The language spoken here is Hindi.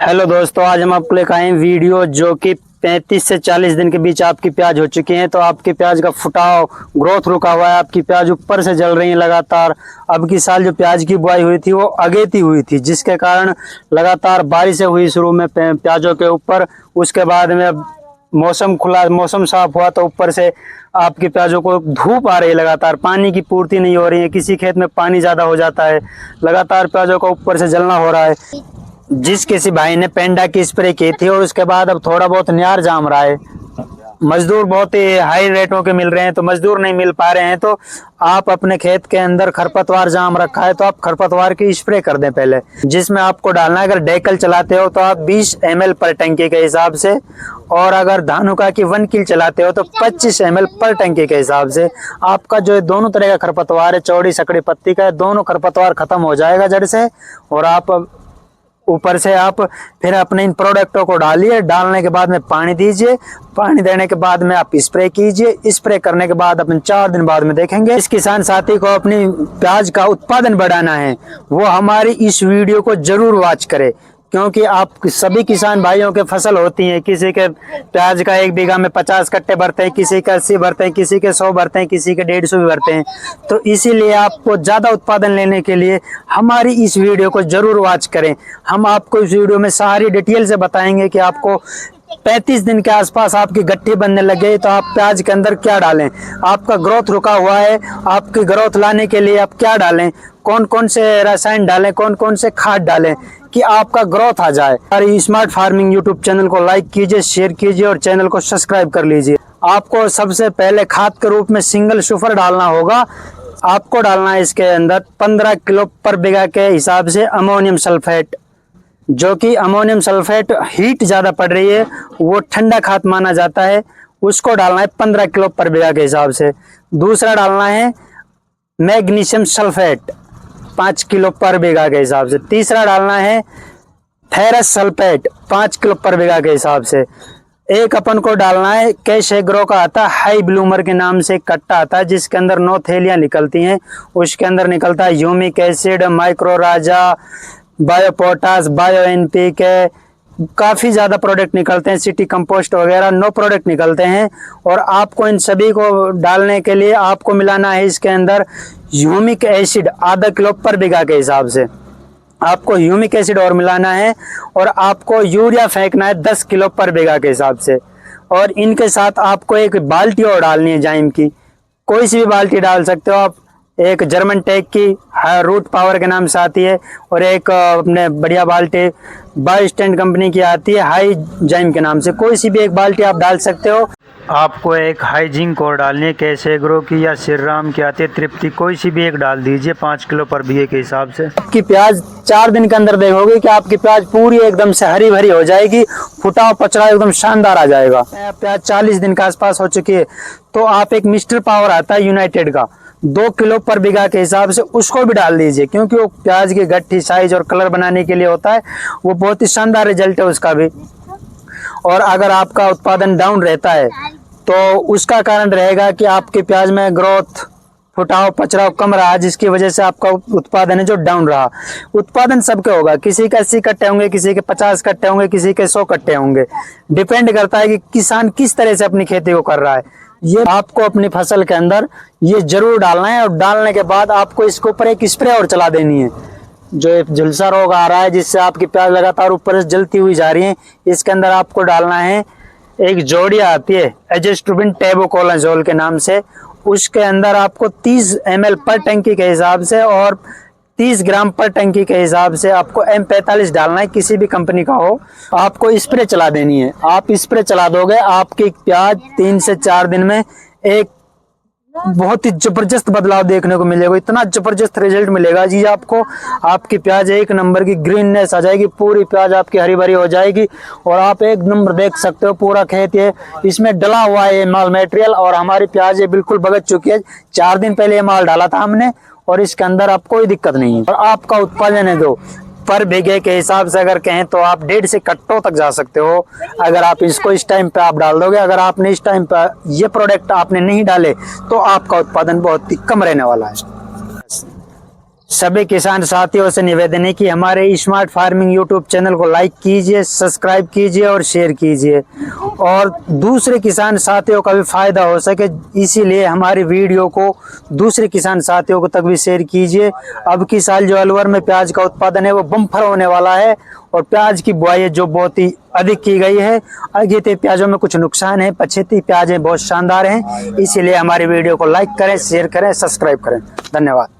हेलो दोस्तों, आज हम आपको लेकर आए हैं वीडियो जो कि 35 से 40 दिन के बीच आपकी प्याज हो चुकी है। तो आपकी प्याज का फुटाव ग्रोथ रुका हुआ है, आपकी प्याज ऊपर से जल रही है लगातार। अब की साल जो प्याज की बुआई हुई थी वो अगेती हुई थी, जिसके कारण लगातार बारिशें हुई शुरू में प्याजों के ऊपर। उसके बाद में मौसम खुला, मौसम साफ हुआ तो ऊपर से आपकी प्याजों को धूप आ रही है लगातार, पानी की पूर्ति नहीं हो रही है, किसी खेत में पानी ज़्यादा हो जाता है, लगातार प्याजों को ऊपर से जलना हो रहा है। जिस किसी भाई ने पेंडा की स्प्रे की थी और उसके बाद अब थोड़ा बहुत न्यार जाम रहा है, मजदूर बहुत ही हाई रेटों के मिल रहे हैं तो मजदूर नहीं मिल पा रहे हैं, तो आप अपने खेत के अंदर खरपतवार जाम रखा है तो आप खरपतवार की स्प्रे कर दें पहले, जिसमें आपको डालना है। अगर डेकल चलाते हो तो आप 20 ml पर टंकी के हिसाब से, और अगर धानुका की 1 किल चलाते हो तो 25 ml पर टंकी के हिसाब से। आपका जो दोनों तरह का खरपतवार है, चौड़ी सकड़ी पत्ती का है, दोनों खरपतवार खत्म हो जाएगा जड़ से। और आप ऊपर से आप फिर अपने इन प्रोडक्टों को डालिए, डालने के बाद में पानी दीजिए, पानी देने के बाद में आप स्प्रे कीजिए। स्प्रे करने के बाद अपन 4 दिन बाद में देखेंगे। इस किसान साथी को अपनी प्याज का उत्पादन बढ़ाना है, वो हमारी इस वीडियो को जरूर वॉच करे, क्योंकि आप सभी किसान भाइयों के फसल होती हैं। किसी के प्याज का 1 बीघा में 50 कट्टे भरते हैं, किसी के 80 भरते हैं, किसी के 100 भरते हैं, किसी के 150 भी भरते हैं। तो इसीलिए आपको ज़्यादा उत्पादन लेने के लिए हमारी इस वीडियो को जरूर वॉच करें। हम आपको इस वीडियो में सारी डिटेल से बताएंगे कि आपको 35 दिन के आसपास आपकी गट्ठी बनने लगे तो आप प्याज के अंदर क्या डालें, आपका ग्रोथ रुका हुआ है, आपकी ग्रोथ लाने के लिए आप क्या डालें, कौन कौन से रसायन डालें, कौन कौन से खाद डालें कि आपका ग्रोथ आ जाए। हमारी स्मार्ट फार्मिंग यूट्यूब चैनल को लाइक कीजिए, शेयर कीजिए और चैनल को सब्सक्राइब कर लीजिए। आपको सबसे पहले खाद के रूप में सिंगल सुपर डालना होगा। आपको डालना है इसके अंदर 15 किलो पर बीघा के हिसाब से अमोनियम सल्फेट, जो कि अमोनियम सल्फेट हीट ज़्यादा पड़ रही है, वो ठंडा खाद माना जाता है, उसको डालना है 15 किलो पर बीघा के हिसाब से। दूसरा डालना है मैग्नीशियम सल्फेट 5 किलो पर बीघा के हिसाब से। तीसरा डालना है फेरस सल्फेट 5 किलो पर बीघा के हिसाब से। एक अपन को डालना है कैश एग्रो का आता है हाई ब्लूमर के नाम से एक कट्टा आता है, जिसके अंदर 9 थैलियां निकलती हैं। उसके अंदर निकलता है ह्यूमिक एसिड, माइक्रो राजा, बायो पोटास, बायो एनपीके, काफ़ी ज़्यादा प्रोडक्ट निकलते हैं, सिटी कंपोस्ट वगैरह 9 प्रोडक्ट निकलते हैं। और आपको इन सभी को डालने के लिए आपको मिलाना है इसके अंदर ह्यूमिक एसिड आधा किलो पर बीघा के हिसाब से। आपको ह्यूमिक एसिड और मिलाना है, और आपको यूरिया फेंकना है 10 किलो पर बीघा के हिसाब से। और इनके साथ आपको एक बाल्टी और डालनी है जाइम की, कोई सी भी बाल्टी डाल सकते हो आप। एक जर्मन टेक की रूट पावर के नाम से आती है, और एक अपने बढ़िया बाल्टी बायो स्टैंड कंपनी की आती है हाई जाइम के नाम से। कोई सी भी एक बाल्टी आप डाल सकते हो। आपको एक हाई जिंक और डालनी है, कैसे एग्रो की या श्री राम की आती है तृप्ति, कोई सी भी एक डाल दीजिए 5 किलो पर बीघे के हिसाब से। आपकी प्याज 4 दिन के अंदर देखोगे कि आपकी प्याज पूरी एकदम से हरी भरी हो जाएगी, फुटाव पचड़ा एकदम शानदार आ जाएगा। प्याज 40 दिन के आसपास हो चुकी है तो आप एक मिस्टर पावर आता है यूनाइटेड का 2 किलो पर बीघा के हिसाब से, उसको भी डाल दीजिए, क्योंकि वो प्याज की गट्ठी साइज और कलर बनाने के लिए होता है, वो बहुत ही शानदार रिजल्ट है उसका भी। और अगर आपका उत्पादन डाउन रहता है तो उसका कारण रहेगा कि आपके प्याज में ग्रोथ, फुटाव, पचड़ाव कम रहा, जिसकी वजह से आपका उत्पादन है जो डाउन रहा। उत्पादन सबके होगा, किसी के 80 कट्टे होंगे, किसी के 50 कट्टे होंगे, किसी के 100 कट्टे होंगे। डिपेंड करता है कि किसान किस तरह से अपनी खेती को कर रहा है। ये आपको अपनी फसल के अंदर ये जरूर डालना है, और डालने के बाद आपको इसके ऊपर एक स्प्रे और चला देनी है। जो एक झुलसा रोग आ रहा है जिससे आपकी प्याज लगातार ऊपर से जलती हुई जा रही है, इसके अंदर आपको डालना है एक जोड़ी आती है एजेस्ट्रोबिन टेबोकोलाजोल के नाम से। उसके अंदर आपको 30 ml पर टंकी के हिसाब से और 30 ग्राम पर टंकी के हिसाब से आपको M45 डालना है, किसी भी कंपनी का हो। आपको स्प्रे चला देनी है। आप स्प्रे चला दोगे, आपकी प्याज 3 से 4 दिन में एक बहुत ही जबरदस्त बदलाव देखने को मिलेगा। इतना जबरदस्त रिजल्ट मिलेगा जी आपको, आपकी प्याज एक नंबर की ग्रीननेस आ जाएगी, पूरी प्याज आपकी हरी भरी हो जाएगी। और आप एक नंबर देख सकते हो पूरा खेत ये इसमें डला हुआ है ये माल मटेरियल, और हमारी प्याज ये बिल्कुल बगत चुकी है। 4 दिन पहले ये माल डाला था हमने, और इसके अंदर आप कोई दिक्कत नहीं है। और आपका उत्पादन है जो पर बीघे के हिसाब से अगर कहें तो आप 1.5 से कट्टों तक जा सकते हो, अगर आप इसको इस टाइम पे आप डाल दोगे। अगर आपने इस टाइम पे ये प्रोडक्ट आपने नहीं डाले तो आपका उत्पादन बहुत ही कम रहने वाला है। सभी किसान साथियों से निवेदन है कि हमारे स्मार्ट फार्मिंग यूट्यूब चैनल को लाइक कीजिए, सब्सक्राइब कीजिए और शेयर कीजिए, और दूसरे किसान साथियों का भी फायदा हो सके, इसीलिए हमारी वीडियो को दूसरे किसान साथियों को तक भी शेयर कीजिए। अब की साल जो अलवर में प्याज का उत्पादन है वो बम्पर होने वाला है, और प्याज की बुआई जो बहुत ही अधिक की गई है। अगेते प्याजों में कुछ नुकसान है, पछेती प्याज बहुत शानदार हैं, इसीलिए हमारी वीडियो को लाइक करें, शेयर करें, सब्सक्राइब करें। धन्यवाद।